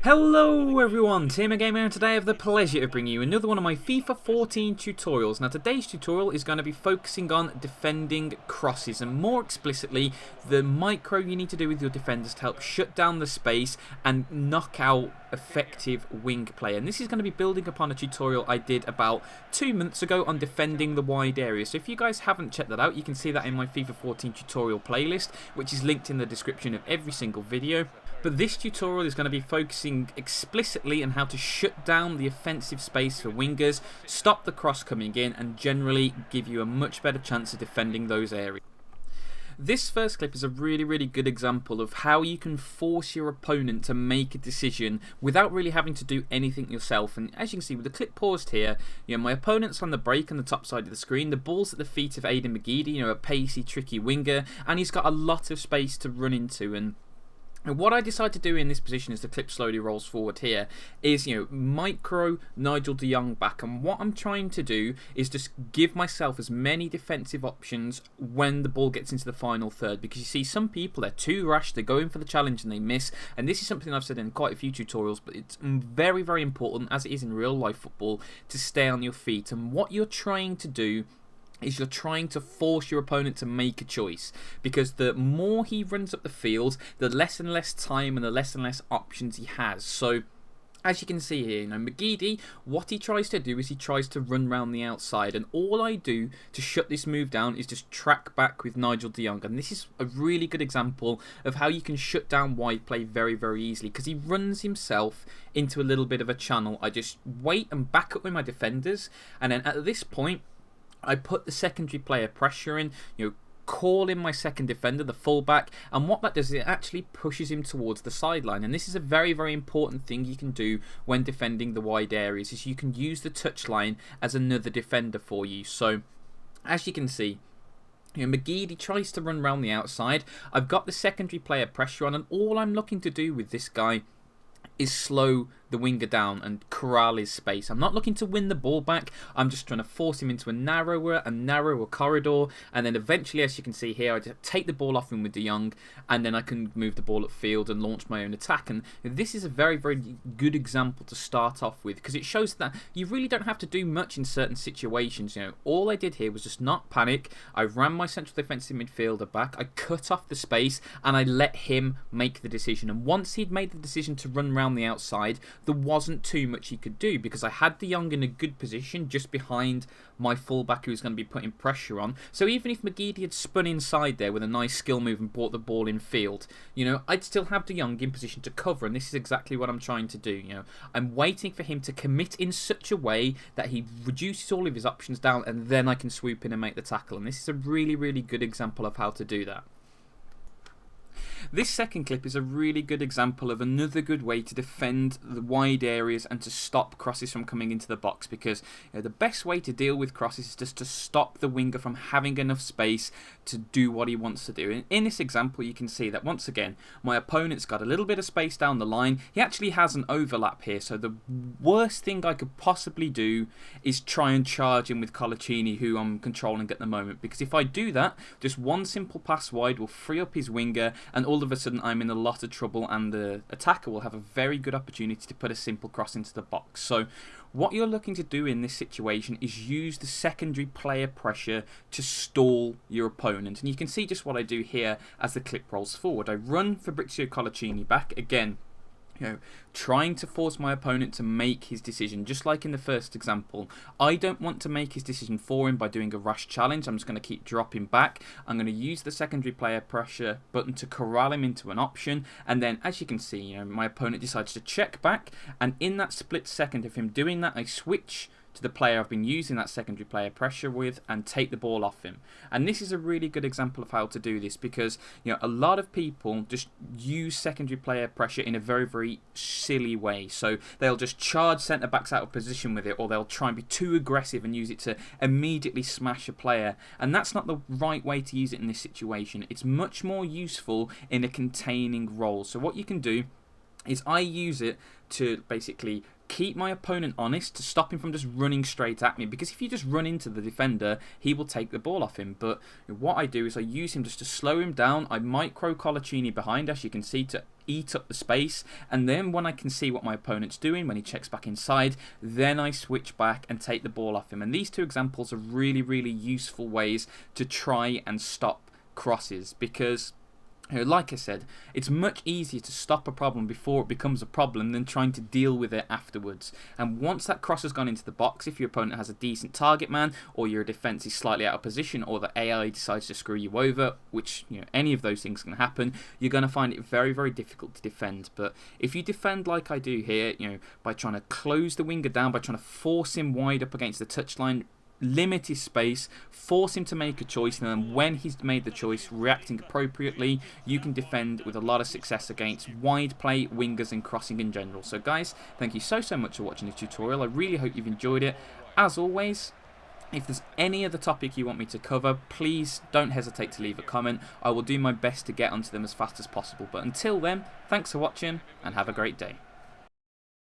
Hello everyone, TMMgamer, and today I have the pleasure of bringing you another one of my FIFA 14 tutorials. Now today's tutorial is going to be focusing on defending crosses, and more explicitly the micro you need to do with your defenders to help shut down the space and knock out effective wing play. And this is going to be building upon a tutorial I did about 2 months ago on defending the wide area. So if you guys haven't checked that out, you can see that in my FIFA 14 tutorial playlist, which is linked in the description of every single video. But this tutorial is going to be focusing explicitly on how to shut down the offensive space for wingers, stop the cross coming in, and generally give you a much better chance of defending those areas. This first clip is a really good example of how you can force your opponent to make a decision without really having to do anything yourself. And as you can see with the clip paused here, my opponent's on the break on the top side of the screen. The ball's at the feet of TMMgamer, a pacey, tricky winger, and he's got a lot of space to run into. And what I decide to do in this position as the clip slowly rolls forward here is, micro Nigel de Jong back. And what I'm trying to do is just give myself as many defensive options when the ball gets into the final third. Because you see, some people, they're too rash, they're going for the challenge and they miss. And this is something I've said in quite a few tutorials, but it's very important, as it is in real life football, to stay on your feet. And what you're trying to do is you're trying to force your opponent to make a choice, because the more he runs up the field, the less and less time and the less and less options he has. So as you can see here, McGeady, what he tries to do is he tries to run round the outside, and all I do to shut this move down is just track back with Nigel de Jong. And this is a really good example of how you can shut down wide play very easily, because he runs himself into a little bit of a channel. I just wait and back up with my defenders, and then at this point I put the secondary player pressure in, call in my second defender, the fullback, and what that does is it actually pushes him towards the sideline. And this is a very important thing you can do when defending the wide areas, is you can use the touchline as another defender for you. So as you can see, McGeady tries to run around the outside. I've got the secondary player pressure on, and all I'm looking to do with this guy is slow the winger down and corral his space. I'm not looking to win the ball back. I'm just trying to force him into a narrower corridor, and then eventually, as you can see here, I just take the ball off him with de Jong, and then I can move the ball upfield and launch my own attack. And this is a very good example to start off with, because it shows that you really don't have to do much in certain situations. All I did here was just not panic. I ran my central defensive midfielder back, I cut off the space, and I let him make the decision. And once he'd made the decision to run around the outside, there wasn't too much he could do, because I had de Jong in a good position just behind my fullback who was going to be putting pressure on. So even if McGeady had spun inside there with a nice skill move and brought the ball in field, I'd still have de Jong in position to cover. And this is exactly what I'm trying to do. I'm waiting for him to commit in such a way that he reduces all of his options down, and then I can swoop in and make the tackle. And this is a really good example of how to do that. This second clip is a really good example of another good way to defend the wide areas and to stop crosses from coming into the box, because the best way to deal with crosses is just to stop the winger from having enough space to do what he wants to do. And in this example, you can see that once again my opponent's got a little bit of space down the line. He actually has an overlap here, so the worst thing I could possibly do is try and charge him with Colaccini, who I'm controlling at the moment, because if I do that, just one simple pass wide will free up his winger, and all of a sudden I'm in a lot of trouble, and the attacker will have a very good opportunity to put a simple cross into the box. So what you're looking to do in this situation is use the secondary player pressure to stall your opponent. And you can see just what I do here as the clip rolls forward. I run Fabrizio Colaccini back again, trying to force my opponent to make his decision, just like in the first example. I don't want to make his decision for him by doing a rash challenge. I'm just going to keep dropping back. I'm going to use the secondary player pressure button to corral him into an option, and then as you can see, my opponent decides to check back, and in that split second of him doing that, I switch to the player I've been using that secondary player pressure with and take the ball off him. And this is a really good example of how to do this, because a lot of people just use secondary player pressure in a very silly way. So they'll just charge centre backs out of position with it, or they'll try and be too aggressive and use it to immediately smash a player, and that's not the right way to use it in this situation. It's much more useful in a containing role. So what you can do is I use it to basically keep my opponent honest, to stop him from just running straight at me, because if you just run into the defender, he will take the ball off him. But what I do is I use him just to slow him down. I micro Colaccini behind, as you can see, to eat up the space, and then when I can see what my opponent's doing, when he checks back inside, then I switch back and take the ball off him. And these two examples are really, really useful ways to try and stop crosses, because like I said, it's much easier to stop a problem before it becomes a problem than trying to deal with it afterwards. And once that cross has gone into the box, if your opponent has a decent target man, or your defense is slightly out of position, or the AI decides to screw you over, which, you know, any of those things can happen, you're going to find it very, very difficult to defend. But if you defend like I do here, you know, by trying to close the winger down, by trying to force him wide up against the touchline, limit his space, force him to make a choice, and then when he's made the choice, reacting appropriately, you can defend with a lot of success against wide play, wingers and crossing in general. So guys, thank you so much for watching this tutorial. I really hope you've enjoyed it. As always, if there's any other topic you want me to cover, please don't hesitate to leave a comment. I will do my best to get onto them as fast as possible. But until then, thanks for watching and have a great day.